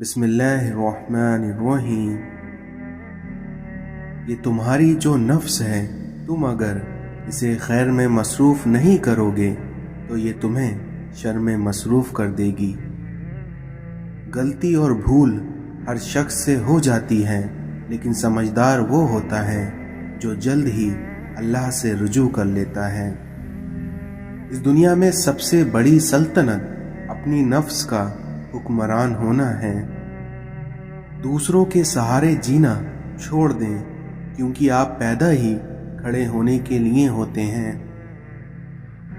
بسم اللہ الرحمن الرحیم۔ یہ تمہاری جو نفس ہے، تم اگر اسے خیر میں مصروف نہیں کرو گے تو یہ تمہیں شر میں مصروف کر دے گی۔ غلطی اور بھول ہر شخص سے ہو جاتی ہے، لیکن سمجھدار وہ ہوتا ہے جو جلد ہی اللہ سے رجوع کر لیتا ہے۔ اس دنیا میں سب سے بڑی سلطنت اپنی نفس کا حکمران ہونا ہے۔ دوسروں کے سہارے جینا چھوڑ دیں، کیونکہ آپ پیدا ہی کھڑے ہونے کے لیے ہوتے ہیں۔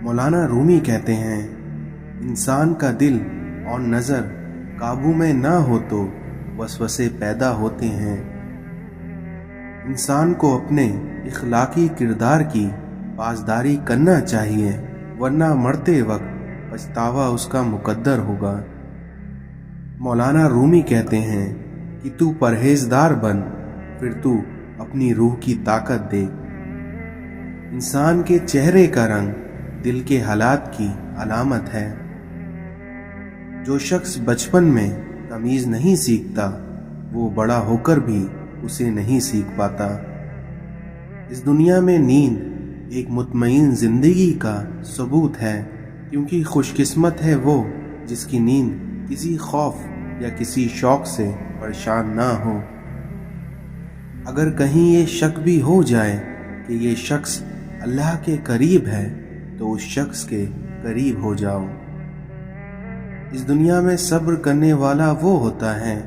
مولانا رومی کہتے ہیں، انسان کا دل اور نظر قابو میں نہ ہو تو وسوسے پیدا ہوتے ہیں۔ انسان کو اپنے اخلاقی کردار کی پاسداری کرنا چاہیے، ورنہ مرتے وقت پچھتاوا اس کا مقدر ہوگا۔ مولانا رومی کہتے ہیں کہ تو پرہیزدار بن، پھر تو اپنی روح کی طاقت دیکھ۔ انسان کے چہرے کا رنگ دل کے حالات کی علامت ہے۔ جو شخص بچپن میں تمیز نہیں سیکھتا، وہ بڑا ہو کر بھی اسے نہیں سیکھ پاتا۔ اس دنیا میں نیند ایک مطمئن زندگی کا ثبوت ہے، کیونکہ خوش قسمت ہے وہ جس کی نیند کسی خوف یا کسی شوق سے پریشان نہ ہو۔ اگر کہیں یہ شک بھی ہو جائے کہ یہ شخص اللہ کے قریب ہے تو اس شخص کے قریب ہو جاؤ۔ اس دنیا میں صبر کرنے والا وہ ہوتا ہے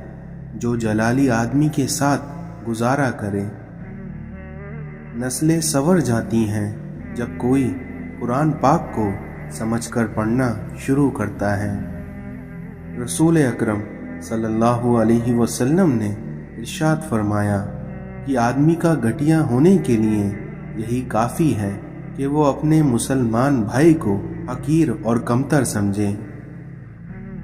جو جلالی آدمی کے ساتھ گزارا کرے۔ نسلیں سنور جاتی ہیں جب کوئی قرآن پاک کو سمجھ کر پڑھنا شروع کرتا ہے۔ رسول اکرم صلی اللہ علیہ وسلم نے ارشاد فرمایا کہ آدمی کا گھٹیا ہونے کے لیے یہی کافی ہے کہ وہ اپنے مسلمان بھائی کو حقیر اور کمتر سمجھے۔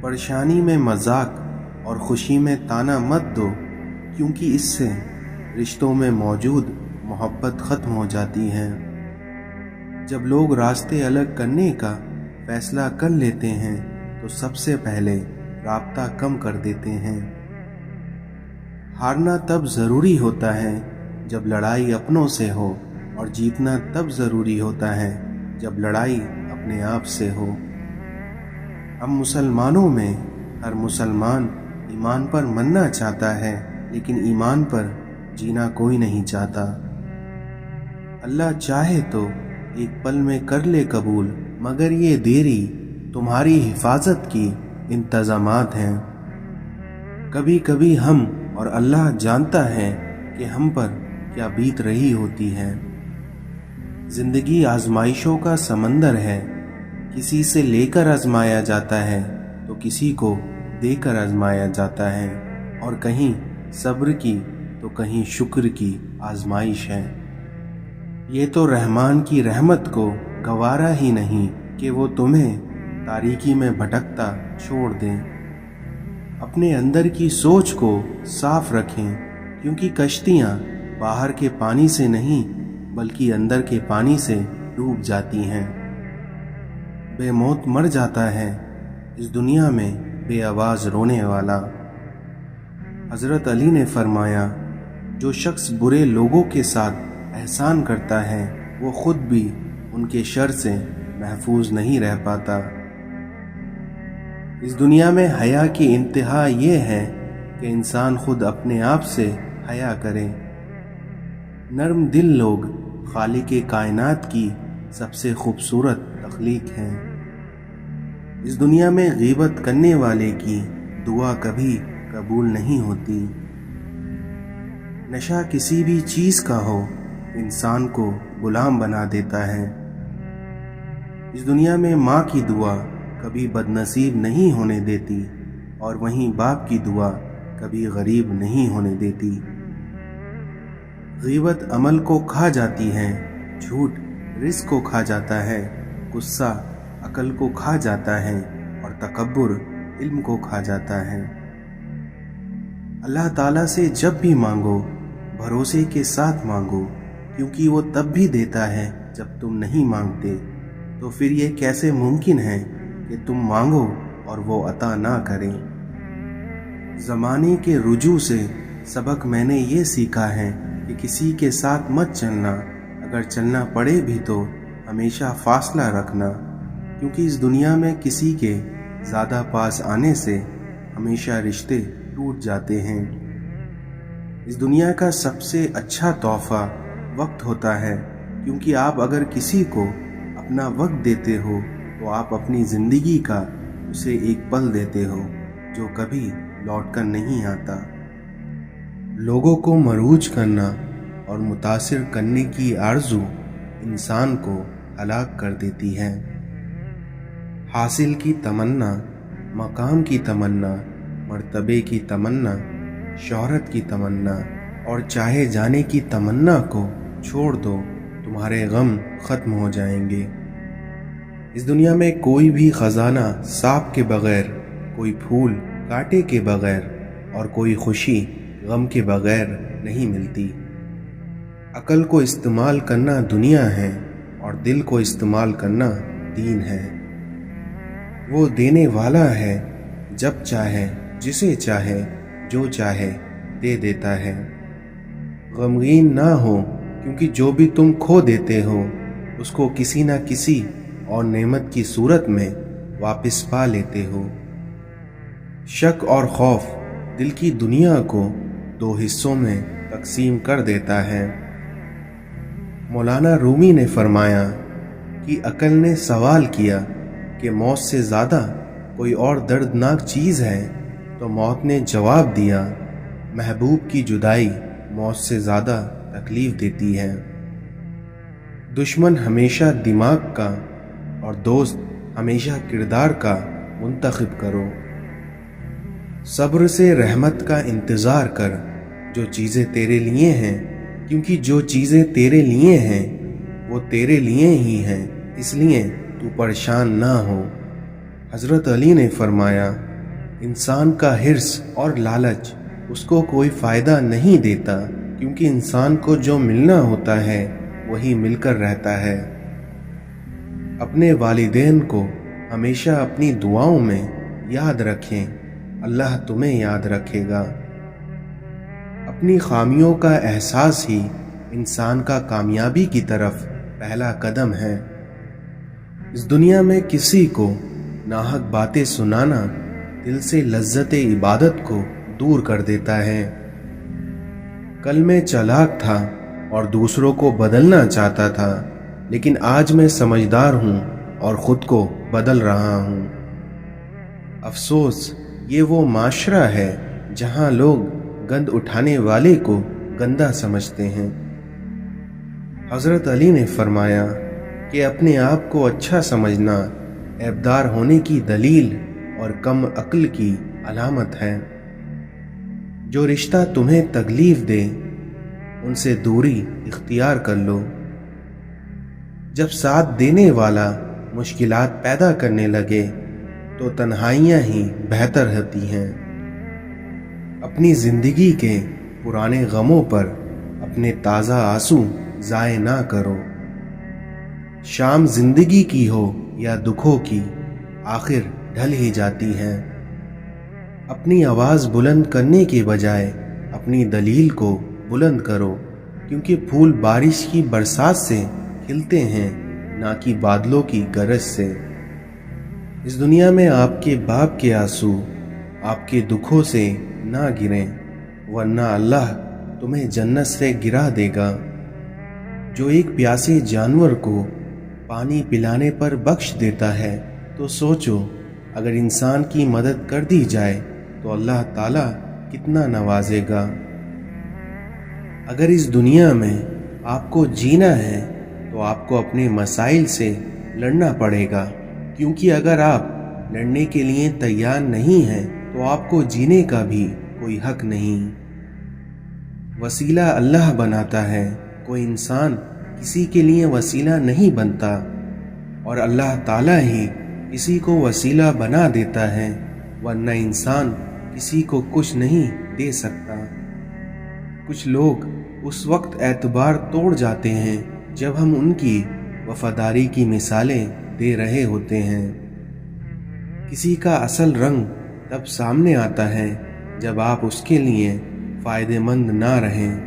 پریشانی میں مذاق اور خوشی میں طعنہ مت دو، کیونکہ اس سے رشتوں میں موجود محبت ختم ہو جاتی ہے۔ جب لوگ راستے الگ کرنے کا فیصلہ کر لیتے ہیں تو سب سے پہلے رابطہ کم کر دیتے ہیں۔ ہارنا تب ضروری ہوتا ہے جب لڑائی اپنوں سے ہو، اور جیتنا تب ضروری ہوتا ہے جب لڑائی اپنے آپ سے ہو۔ ہم مسلمانوں میں ہر مسلمان ایمان پر مرنا چاہتا ہے، لیکن ایمان پر جینا کوئی نہیں چاہتا۔ اللہ چاہے تو ایک پل میں کر لے قبول، مگر یہ دیری تمہاری حفاظت کی انتظامات ہیں۔ کبھی کبھی ہم اور اللہ جانتا ہے کہ ہم پر کیا بیت رہی ہوتی ہے۔ زندگی آزمائشوں کا سمندر ہے، کسی سے لے کر آزمایا جاتا ہے تو کسی کو دے کر آزمایا جاتا ہے، اور کہیں صبر کی تو کہیں شکر کی آزمائش ہے۔ یہ تو رحمان کی رحمت کو گوارا ہی نہیں کہ وہ تمہیں تاریکی میں بھٹکتا چھوڑ دیں۔ اپنے اندر کی سوچ کو صاف رکھیں، کیونکہ کشتیاں باہر کے پانی سے نہیں بلکہ اندر کے پانی سے ڈوب جاتی ہیں۔ بے موت مر جاتا ہے اس دنیا میں بے آواز رونے والا۔ حضرت علی نے فرمایا، جو شخص برے لوگوں کے ساتھ احسان کرتا ہے وہ خود بھی ان کے شر سے محفوظ نہیں رہ پاتا۔ اس دنیا میں حیا کی انتہا یہ ہے کہ انسان خود اپنے آپ سے حیا کرے۔ نرم دل لوگ خالق کائنات کی سب سے خوبصورت تخلیق ہیں۔ اس دنیا میں غیبت کرنے والے کی دعا کبھی قبول نہیں ہوتی۔ نشہ کسی بھی چیز کا ہو، انسان کو غلام بنا دیتا ہے۔ اس دنیا میں ماں کی دعا کبھی بد نصیب نہیں ہونے دیتی، اور وہیں باپ کی دعا کبھی غریب نہیں ہونے دیتی۔ غیبت عمل کو کھا جاتی ہے، جھوٹ رزق کو کھا جاتا ہے، غصہ عقل کو کھا جاتا ہے، اور تکبر علم کو کھا جاتا ہے۔ اللہ تعالیٰ سے جب بھی مانگو بھروسے کے ساتھ مانگو، کیونکہ وہ تب بھی دیتا ہے جب تم نہیں مانگتے۔ تو پھر یہ کیسے ممکن ہے کہ تم مانگو اور وہ عطا نہ کریں؟ زمانے کے رجوع سے سبق میں نے یہ سیکھا ہے کہ کسی کے ساتھ مت چلنا، اگر چلنا پڑے بھی تو ہمیشہ فاصلہ رکھنا، کیونکہ اس دنیا میں کسی کے زیادہ پاس آنے سے ہمیشہ رشتے ٹوٹ جاتے ہیں۔ اس دنیا کا سب سے اچھا تحفہ وقت ہوتا ہے، کیونکہ آپ اگر کسی کو اپنا وقت دیتے ہو تو آپ اپنی زندگی کا اسے ایک پل دیتے ہو جو کبھی لوٹ کر نہیں آتا۔ لوگوں کو مروج کرنا اور متاثر کرنے کی آرزو انسان کو ہلاک کر دیتی ہے۔ حاصل کی تمنا، مقام کی تمنا، مرتبے کی تمنا، شہرت کی تمنا اور چاہے جانے کی تمنا کو چھوڑ دو، تمہارے غم ختم ہو جائیں گے۔ اس دنیا میں کوئی بھی خزانہ سانپ کے بغیر، کوئی پھول کانٹے کے بغیر اور کوئی خوشی غم کے بغیر نہیں ملتی۔ عقل کو استعمال کرنا دنیا ہے اور دل کو استعمال کرنا دین ہے۔ وہ دینے والا ہے، جب چاہے جسے چاہے جو چاہے دے دیتا ہے۔ غمگین نہ ہو، کیونکہ جو بھی تم کھو دیتے ہو اس کو کسی نہ کسی اور نعمت کی صورت میں واپس پا لیتے ہو۔ شک اور خوف دل کی دنیا کو دو حصوں میں تقسیم کر دیتا ہے۔ مولانا رومی نے فرمایا کہ عقل نے سوال کیا کہ موت سے زیادہ کوئی اور دردناک چیز ہے، تو موت نے جواب دیا، محبوب کی جدائی موت سے زیادہ تکلیف دیتی ہے۔ دشمن ہمیشہ دماغ کا اور دوست ہمیشہ کردار کا منتخب کرو۔ صبر سے رحمت کا انتظار کر، جو چیزیں تیرے لیے ہیں، کیونکہ جو چیزیں تیرے لیے ہیں وہ تیرے لیے ہی ہیں، اس لیے تو پریشان نہ ہو۔ حضرت علی نے فرمایا، انسان کا حرص اور لالچ اس کو کوئی فائدہ نہیں دیتا، کیونکہ انسان کو جو ملنا ہوتا ہے وہی مل کر رہتا ہے۔ اپنے والدین کو ہمیشہ اپنی دعاؤں میں یاد رکھیں، اللہ تمہیں یاد رکھے گا۔ اپنی خامیوں کا احساس ہی انسان کا کامیابی کی طرف پہلا قدم ہے۔ اس دنیا میں کسی کو ناحق باتیں سنانا دل سے لذت عبادت کو دور کر دیتا ہے۔ کل میں چالاک تھا اور دوسروں کو بدلنا چاہتا تھا، لیکن آج میں سمجھدار ہوں اور خود کو بدل رہا ہوں۔ افسوس، یہ وہ معاشرہ ہے جہاں لوگ گند اٹھانے والے کو گندا سمجھتے ہیں۔ حضرت علی نے فرمایا کہ اپنے آپ کو اچھا سمجھنا عیبدار ہونے کی دلیل اور کم عقل کی علامت ہے۔ جو رشتہ تمہیں تکلیف دے ان سے دوری اختیار کر لو۔ جب ساتھ دینے والا مشکلات پیدا کرنے لگے تو تنہائیاں ہی بہتر ہوتی ہیں۔ اپنی زندگی کے پرانے غموں پر اپنے تازہ آنسو ضائع نہ کرو۔ شام زندگی کی ہو یا دکھوں کی، آخر ڈھل ہی جاتی ہے۔ اپنی آواز بلند کرنے کے بجائے اپنی دلیل کو بلند کرو، کیونکہ پھول بارش کی برسات سے کھلتے ہیں، نہ کہ بادلوں کی گرج سے۔ اس دنیا میں آپ کے باپ کے آنسو آپ کے دکھوں سے نہ گریں، ورنہ اللہ تمہیں جنت سے گرا دے گا۔ جو ایک پیاسے جانور کو پانی پلانے پر بخش دیتا ہے، تو سوچو اگر انسان کی مدد کر دی جائے تو اللہ تعالیٰ کتنا نوازے گا۔ اگر اس دنیا میں آپ کو جینا ہے تو آپ کو اپنے مسائل سے لڑنا پڑے گا، کیونکہ اگر آپ لڑنے کے لیے تیار نہیں ہیں تو آپ کو جینے کا بھی کوئی حق نہیں۔ وسیلہ اللہ بناتا ہے، کوئی انسان کسی کے لیے وسیلہ نہیں بنتا، اور اللہ تعالیٰ ہی کسی کو وسیلہ بنا دیتا ہے، ورنہ انسان کسی کو کچھ نہیں دے سکتا۔ کچھ لوگ اس وقت اعتبار توڑ جاتے ہیں جب ہم ان کی وفاداری کی مثالیں دے رہے ہوتے ہیں۔ کسی کا اصل رنگ تب سامنے آتا ہے جب آپ اس کے لیے فائدہ مند نہ رہیں۔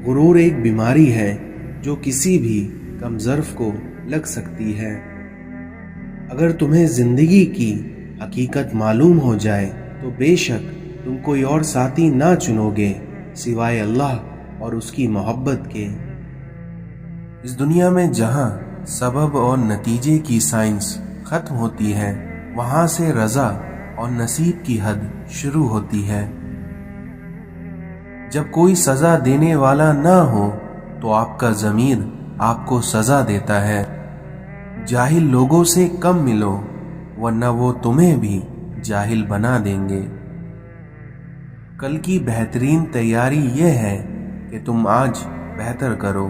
غرور ایک بیماری ہے جو کسی بھی کم ظرف کو لگ سکتی ہے۔ اگر تمہیں زندگی کی حقیقت معلوم ہو جائے تو بے شک تم کوئی اور ساتھی نہ چنو گے سوائے اللہ اور اس کی محبت کے۔ اس دنیا میں جہاں سبب اور نتیجے کی سائنس ختم ہوتی ہے، وہاں سے رضا اور نصیب کی حد شروع ہوتی ہے۔ جب کوئی سزا دینے والا نہ ہو تو آپ کا ضمیر آپ کو سزا دیتا ہے۔ جاہل لوگوں سے کم ملو ورنہ وہ تمہیں بھی جاہل بنا دیں گے۔ کل کی بہترین تیاری یہ ہے کہ تم آج بہتر کرو۔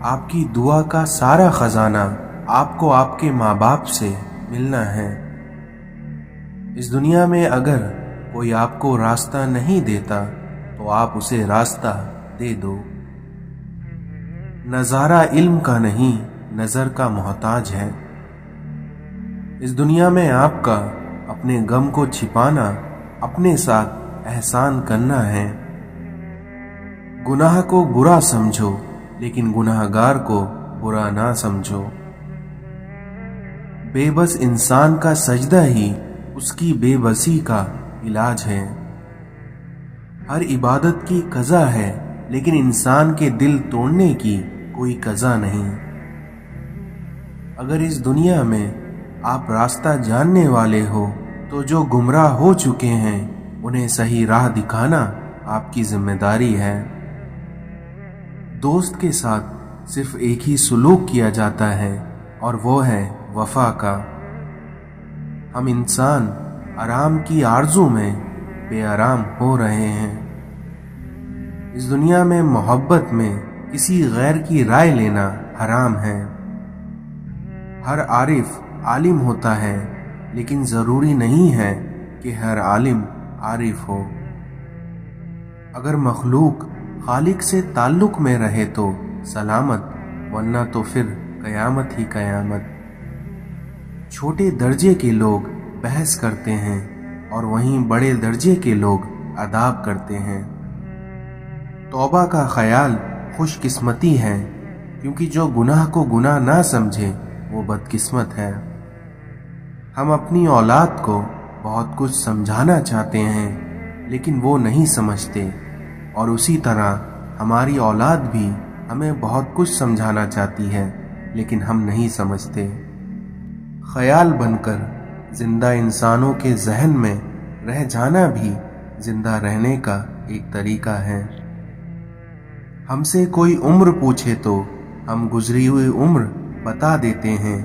آپ کی دعا کا سارا خزانہ آپ کو آپ کے ماں باپ سے ملنا ہے۔ اس دنیا میں اگر کوئی آپ کو راستہ نہیں دیتا تو آپ اسے راستہ دے دو۔ نظارہ علم کا نہیں، نظر کا محتاج ہے۔ اس دنیا میں آپ کا اپنے غم کو چھپانا اپنے ساتھ احسان کرنا ہے۔ گناہ کو برا سمجھو لیکن گناہ گار کو برا نہ سمجھو۔ بے بس انسان کا سجدہ ہی اس کی بے بسی کا علاج ہے۔ ہر عبادت کی قضا ہے لیکن انسان کے دل توڑنے کی کوئی قضا نہیں۔ اگر اس دنیا میں آپ راستہ جاننے والے ہو تو جو گمراہ ہو چکے ہیں انہیں صحیح راہ دکھانا آپ کی ذمہ داری ہے۔ دوست کے ساتھ صرف ایک ہی سلوک کیا جاتا ہے اور وہ ہے وفا کا۔ ہم انسان آرام کی آرزو میں بے آرام ہو رہے ہیں۔ اس دنیا میں محبت میں کسی غیر کی رائے لینا حرام ہے۔ ہر عارف عالم ہوتا ہے لیکن ضروری نہیں ہے کہ ہر عالم عارف ہو۔ اگر مخلوق خالق سے تعلق میں رہے تو سلامت، ورنہ تو پھر قیامت ہی قیامت۔ چھوٹے درجے کے لوگ بحث کرتے ہیں اور وہیں بڑے درجے کے لوگ اداب کرتے ہیں۔ توبہ کا خیال خوش قسمتی ہے، کیونکہ جو گناہ کو گناہ نہ سمجھے وہ بدقسمت ہے۔ ہم اپنی اولاد کو بہت کچھ سمجھانا چاہتے ہیں لیکن وہ نہیں سمجھتے، اور اسی طرح ہماری اولاد بھی ہمیں بہت کچھ سمجھانا چاہتی ہے لیکن ہم نہیں سمجھتے۔ خیال بن کر زندہ انسانوں کے ذہن میں رہ جانا بھی زندہ رہنے کا ایک طریقہ ہے۔ ہم سے کوئی عمر پوچھے تو ہم گزری ہوئی عمر بتا دیتے ہیں،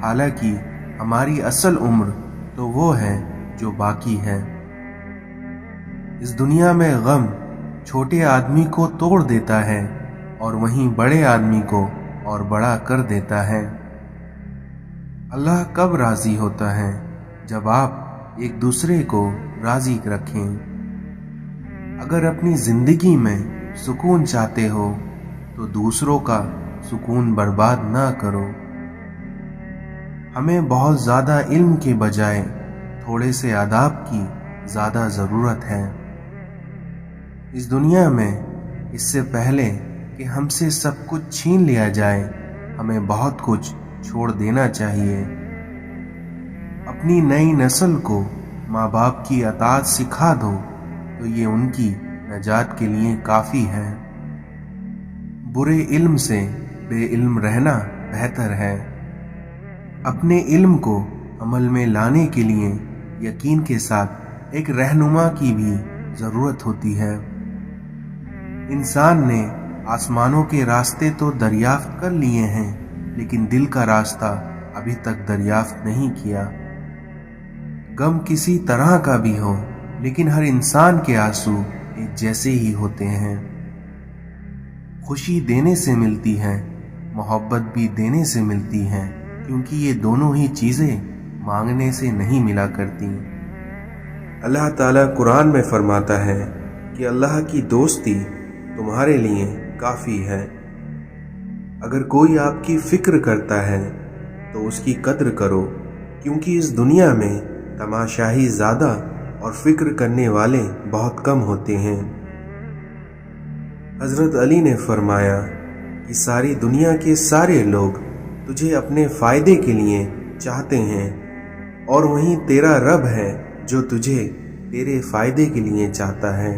حالانکہ ہماری اصل عمر تو وہ ہے جو باقی ہے۔ اس دنیا میں غم چھوٹے آدمی کو توڑ دیتا ہے اور وہیں بڑے آدمی کو اور بڑا کر دیتا ہے۔ اللہ کب راضی ہوتا ہے؟ جب آپ ایک دوسرے کو راضی رکھیں۔ اگر اپنی زندگی میں سکون چاہتے ہو تو دوسروں کا سکون برباد نہ کرو۔ ہمیں بہت زیادہ علم کے بجائے تھوڑے سے آداب کی زیادہ ضرورت ہے۔ اس دنیا میں اس سے پہلے کہ ہم سے سب کچھ چھین لیا جائے، ہمیں بہت کچھ چھوڑ دینا چاہیے۔ اپنی نئی نسل کو ماں باپ کی اطاعت سکھا دو تو یہ ان کی نجات کے لیے کافی ہے۔ برے علم سے بے علم رہنا بہتر ہے۔ اپنے علم کو عمل میں لانے کے لیے یقین کے ساتھ ایک رہنما کی بھی ضرورت ہوتی ہے۔ انسان نے آسمانوں کے راستے تو دریافت کر لیے ہیں لیکن دل کا راستہ ابھی تک دریافت نہیں کیا۔ غم کسی طرح کا بھی ہو لیکن ہر انسان کے آنسو ایک جیسے ہی ہوتے ہیں۔ خوشی دینے سے ملتی ہے، محبت بھی دینے سے ملتی ہے، کیونکہ یہ دونوں ہی چیزیں مانگنے سے نہیں ملا کرتی۔ اللہ تعالیٰ قرآن میں فرماتا ہے کہ اللہ کی دوستی تمہارے لیے کافی ہے۔ اگر کوئی آپ کی فکر کرتا ہے تو اس کی قدر کرو، کیونکہ اس دنیا میں تماشائی زیادہ اور فکر کرنے والے بہت کم ہوتے ہیں۔ حضرت علی نے فرمایا کہ ساری دنیا کے سارے لوگ تجھے اپنے فائدے کے لیے چاہتے ہیں، اور وہیں تیرا رب ہے جو تجھے تیرے فائدے کے لیے چاہتا ہے۔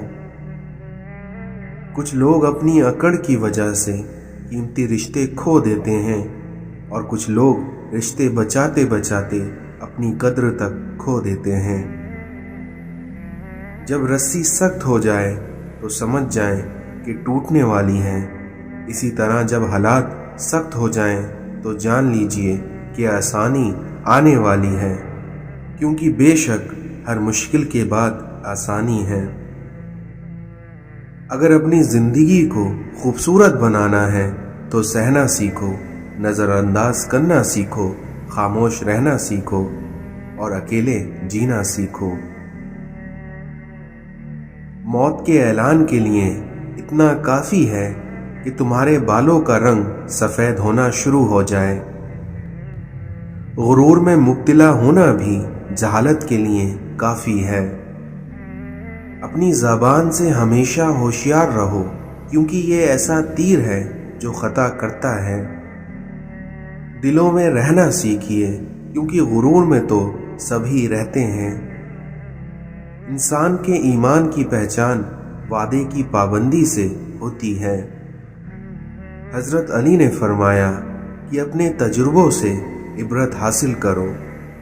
کچھ لوگ اپنی اکڑ کی وجہ سے قیمتی رشتے کھو دیتے ہیں، اور کچھ لوگ رشتے بچاتے بچاتے اپنی قدر تک کھو دیتے ہیں۔ جب رسی سخت ہو جائے تو سمجھ جائیں کہ ٹوٹنے والی ہے، اسی طرح جب حالات سخت ہو جائیں تو جان لیجئے کہ آسانی آنے والی ہے، کیونکہ بے شک ہر مشکل کے بعد آسانی ہے۔ اگر اپنی زندگی کو خوبصورت بنانا ہے تو سہنا سیکھو، نظر انداز کرنا سیکھو، خاموش رہنا سیکھو، اور اکیلے جینا سیکھو۔ موت کے اعلان کے لیے اتنا کافی ہے کہ تمہارے بالوں کا رنگ سفید ہونا شروع ہو جائے۔ غرور میں مبتلا ہونا بھی جہالت کے لیے کافی ہے۔ اپنی زبان سے ہمیشہ ہوشیار رہو، کیونکہ یہ ایسا تیر ہے جو خطا کرتا ہے۔ دلوں میں رہنا سیکھیے، کیونکہ غرور میں تو سبھی رہتے ہیں۔ انسان کے ایمان کی پہچان وعدے کی پابندی سے ہوتی ہے۔ حضرت علی نے فرمایا کہ اپنے تجربوں سے عبرت حاصل کرو،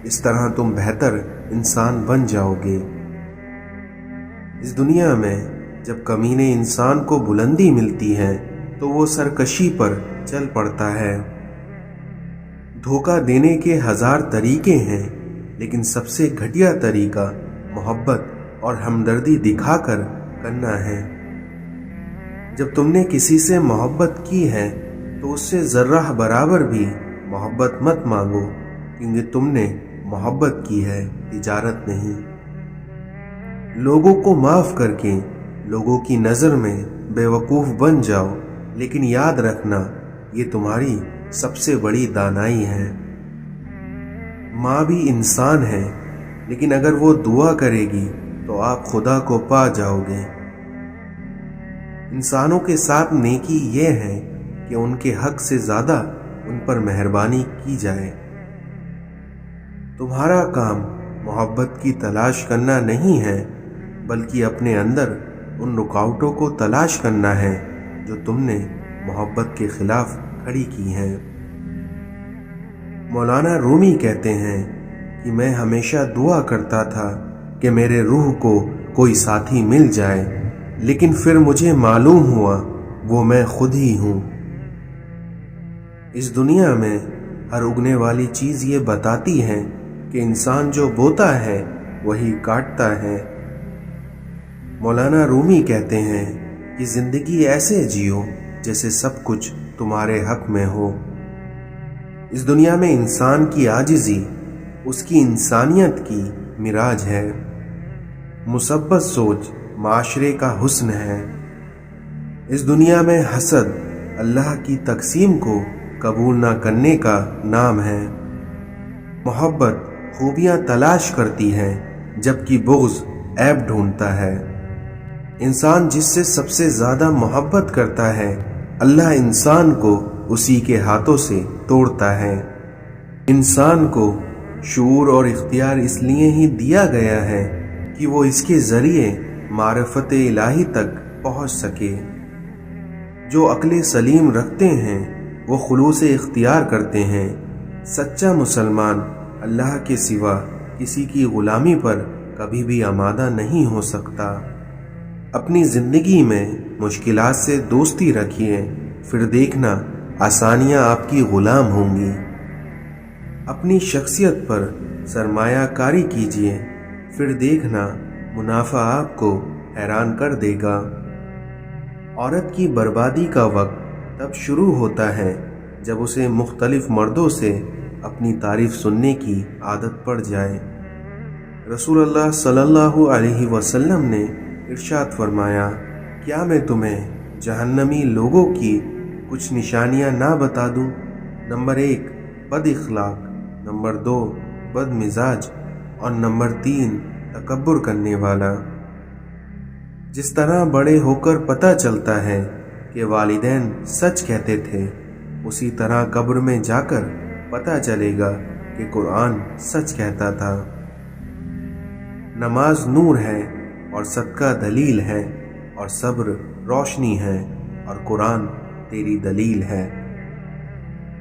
اس طرح تم بہتر انسان بن جاؤ گے۔ اس دنیا میں جب کمینے انسان کو بلندی ملتی ہے تو وہ سرکشی پر چل پڑتا ہے۔ دھوکہ دینے کے ہزار طریقے ہیں، لیکن سب سے گھٹیا طریقہ محبت اور ہمدردی دکھا کر کرنا ہے۔ جب تم نے کسی سے محبت کی ہے تو اس سے ذرہ برابر بھی محبت مت مانگو، کیونکہ تم نے محبت کی ہے، تجارت نہیں۔ لوگوں کو معاف کر کے لوگوں کی نظر میں بے وقوف بن جاؤ، لیکن یاد رکھنا یہ تمہاری سب سے بڑی دانائی ہے۔ ماں بھی انسان ہے، لیکن اگر وہ دعا کرے گی تو آپ خدا کو پا جاؤ گے۔ انسانوں کے ساتھ نیکی یہ ہے کہ ان کے حق سے زیادہ ان پر مہربانی کی جائے۔ تمہارا کام محبت کی تلاش کرنا نہیں ہے، بلکہ اپنے اندر ان رکاوٹوں کو تلاش کرنا ہے جو تم نے محبت کے خلاف کھڑی کی ہیں۔ مولانا رومی کہتے ہیں کہ میں ہمیشہ دعا کرتا تھا کہ میرے روح کو کوئی ساتھی مل جائے، لیکن پھر مجھے معلوم ہوا وہ میں خود ہی ہوں۔ اس دنیا میں ہر اگنے والی چیز یہ بتاتی ہے کہ انسان جو بوتا ہے وہی کاٹتا ہے۔ مولانا رومی کہتے ہیں کہ زندگی ایسے جیو جیسے سب کچھ تمہارے حق میں ہو۔ اس دنیا میں انسان کی عاجزی اس کی انسانیت کی معراج ہے۔ مثبت سوچ معاشرے کا حسن ہے۔ اس دنیا میں حسد اللہ کی تقسیم کو قبول نہ کرنے کا نام ہے۔ محبت خوبیاں تلاش کرتی ہے، جبکہ بغض عیب ڈھونڈتا ہے۔ انسان جس سے سب سے زیادہ محبت کرتا ہے، اللہ انسان کو اسی کے ہاتھوں سے توڑتا ہے۔ انسان کو شعور اور اختیار اس لیے ہی دیا گیا ہے کہ وہ اس کے ذریعے معرفت الہی تک پہنچ سکے۔ جو عقل سلیم رکھتے ہیں وہ خلوص اختیار کرتے ہیں۔ سچا مسلمان اللہ کے سوا کسی کی غلامی پر کبھی بھی آمادہ نہیں ہو سکتا۔ اپنی زندگی میں مشکلات سے دوستی رکھیے، پھر دیکھنا آسانیاں آپ کی غلام ہوں گی۔ اپنی شخصیت پر سرمایہ کاری کیجیے، پھر دیکھنا منافع آپ کو حیران کر دے گا۔ عورت کی بربادی کا وقت تب شروع ہوتا ہے جب اسے مختلف مردوں سے اپنی تعریف سننے کی عادت پڑ جائے۔ رسول اللہ صلی اللہ علیہ وسلم نے ارشاد فرمایا، کیا میں تمہیں جہنمی لوگوں کی کچھ نشانیاں نہ بتا دوں؟ نمبر 1 بد اخلاق، نمبر 2 بد مزاج، اور نمبر 3 تکبر کرنے والا۔ جس طرح بڑے ہو کر پتہ چلتا ہے کہ والدین سچ کہتے تھے، اسی طرح قبر میں جا کر پتہ چلے گا کہ قرآن سچ کہتا تھا۔ نماز نور ہے اور صدقہ دلیل ہے، اور صبر روشنی ہے، اور قرآن تیری دلیل ہے۔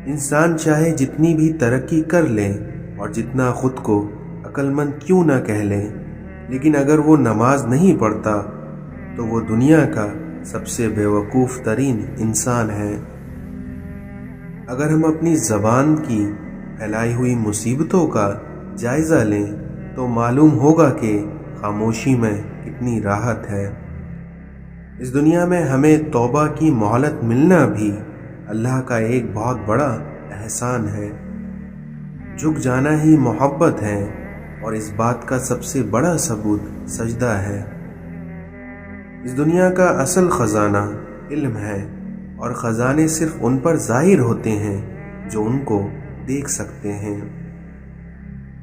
انسان چاہے جتنی بھی ترقی کر لے اور جتنا خود کو عقل مند کیوں نہ کہہ لے، لیکن اگر وہ نماز نہیں پڑھتا تو وہ دنیا کا سب سے بیوقوف ترین انسان ہے۔ اگر ہم اپنی زبان کی پھیلائی ہوئی مصیبتوں کا جائزہ لیں تو معلوم ہوگا کہ خاموشی میں کتنی راحت ہے۔ اس دنیا میں ہمیں توبہ کی مہلت ملنا بھی اللہ کا ایک بہت بڑا احسان ہے۔ جھک جانا ہی محبت ہے، اور اس بات کا سب سے بڑا ثبوت سجدہ ہے۔ اس دنیا کا اصل خزانہ علم ہے، اور خزانے صرف ان پر ظاہر ہوتے ہیں جو ان کو دیکھ سکتے ہیں۔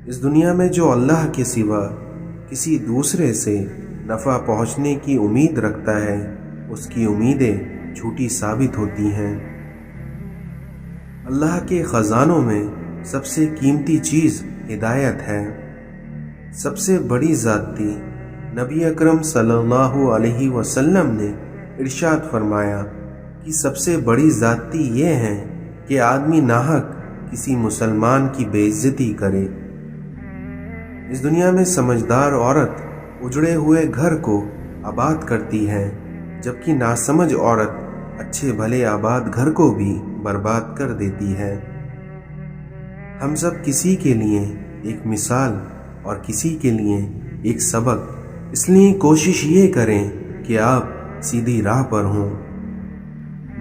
اس دنیا میں جو اللہ کے سوا کسی دوسرے سے نفع پہنچنے کی امید رکھتا ہے، اس کی امیدیں جھوٹی ثابت ہوتی ہیں۔ اللہ کے خزانوں میں سب سے قیمتی چیز ہدایت ہے۔ سب سے بڑی زیادتی نبی اکرم صلی اللہ علیہ وسلم نے ارشاد فرمایا کہ سب سے بڑی زیادتی یہ ہے کہ آدمی ناحق کسی مسلمان کی بے عزتی کرے۔ اس دنیا میں سمجھدار عورت اجڑے ہوئے گھر کو آباد کرتی ہے، جبکہ ناسمجھ عورت اچھے بھلے آباد گھر کو بھی برباد کر دیتی ہے۔ ہم سب کسی کے لیے ایک مثال اور کسی کے لیے ایک سبق، اس لیے کوشش یہ کریں کہ آپ سیدھی راہ پر ہوں۔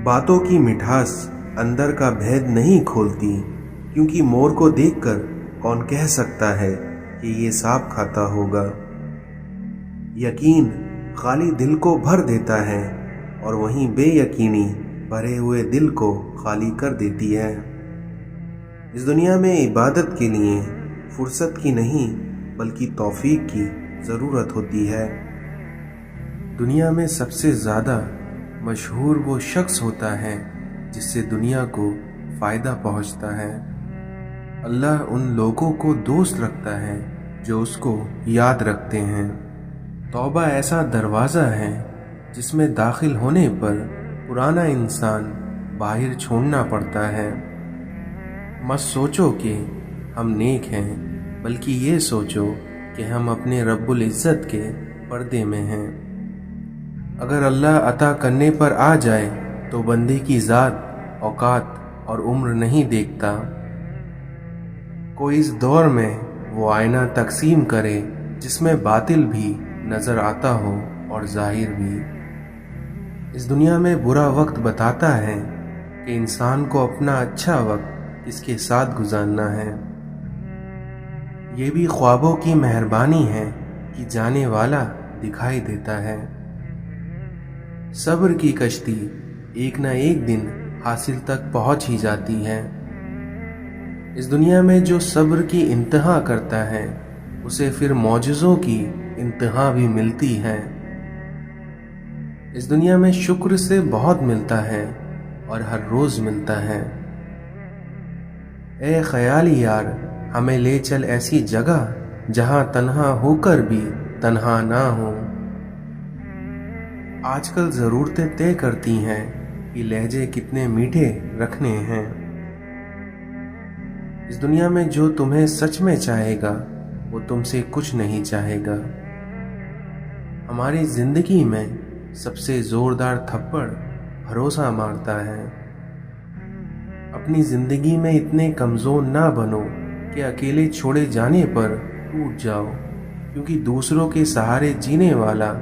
باتوں کی مٹھاس اندر کا بھید نہیں کھولتی، کیونکہ مور کو دیکھ کر کون کہہ سکتا ہے کہ یہ سانپ کھاتا ہوگا۔ یقین خالی دل کو بھر دیتا ہے، اور وہیں بے یقینی بھرے ہوئے دل کو خالی کر دیتی ہے۔ اس دنیا میں عبادت کے لیے فرصت کی نہیں بلکہ توفیق کی ضرورت ہوتی ہے۔ دنیا میں سب سے زیادہ مشہور وہ شخص ہوتا ہے جس سے دنیا کو فائدہ پہنچتا ہے۔ اللہ ان لوگوں کو دوست رکھتا ہے جو اس کو یاد رکھتے ہیں۔ توبہ ایسا دروازہ ہے جس میں داخل ہونے پر پرانا انسان باہر چھوڑنا پڑتا ہے۔ مت سوچو کہ ہم نیک ہیں، بلکہ یہ سوچو کہ ہم اپنے رب العزت کے پردے میں ہیں۔ اگر اللہ عطا کرنے پر آ جائے تو بندے کی ذات، اوقات اور عمر نہیں دیکھتا۔ کوئی اس دور میں وہ آئینہ تقسیم کرے جس میں باطل بھی نظر آتا ہو اور ظاہر بھی۔ اس دنیا میں برا وقت بتاتا ہے کہ انسان کو اپنا اچھا وقت کس کے ساتھ گزارنا ہے۔ یہ بھی خوابوں کی مہربانی ہے کہ جانے والا دکھائی دیتا ہے۔ صبر کی کشتی ایک نہ ایک دن حاصل تک پہنچ ہی جاتی ہے۔ اس دنیا میں جو صبر کی انتہا کرتا ہے اسے پھر معجزوں کی انتہا بھی ملتی ہے۔ اس دنیا میں شکر سے بہت ملتا ہے اور ہر روز ملتا ہے۔ اے خیالی یار، ہمیں لے چل ایسی جگہ جہاں تنہا ہو کر بھی تنہا نہ ہو۔ آج کل ضرورتیں طے کرتی ہیں کہ لہجے کتنے میٹھے رکھنے ہیں۔ اس دنیا میں جو تمہیں سچ میں چاہے گا وہ تم سے کچھ نہیں چاہے گا۔ ہماری زندگی میں سب سے زوردار تھپڑ بھروسہ مارتا ہے۔ اپنی زندگی میں اتنے کمزور نہ بنو کہ اکیلے چھوڑے جانے پر ٹوٹ جاؤ، کیونکہ دوسروں کے سہارے جینے والا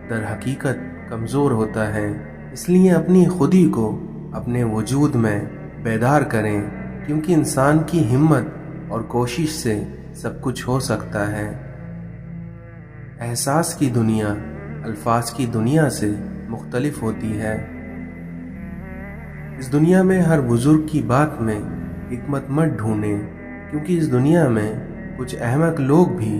در حقیقت کمزور ہوتا ہے۔ اس لیے اپنی خودی کو اپنے وجود میں بیدار کریں، کیونکہ انسان کی ہمت اور کوشش سے سب کچھ ہو سکتا ہے۔ احساس کی دنیا الفاظ کی دنیا سے مختلف ہوتی ہے۔ اس دنیا میں ہر بزرگ کی بات میں حکمت مت ڈھونڈیں، کیونکہ اس دنیا میں کچھ احمق لوگ بھی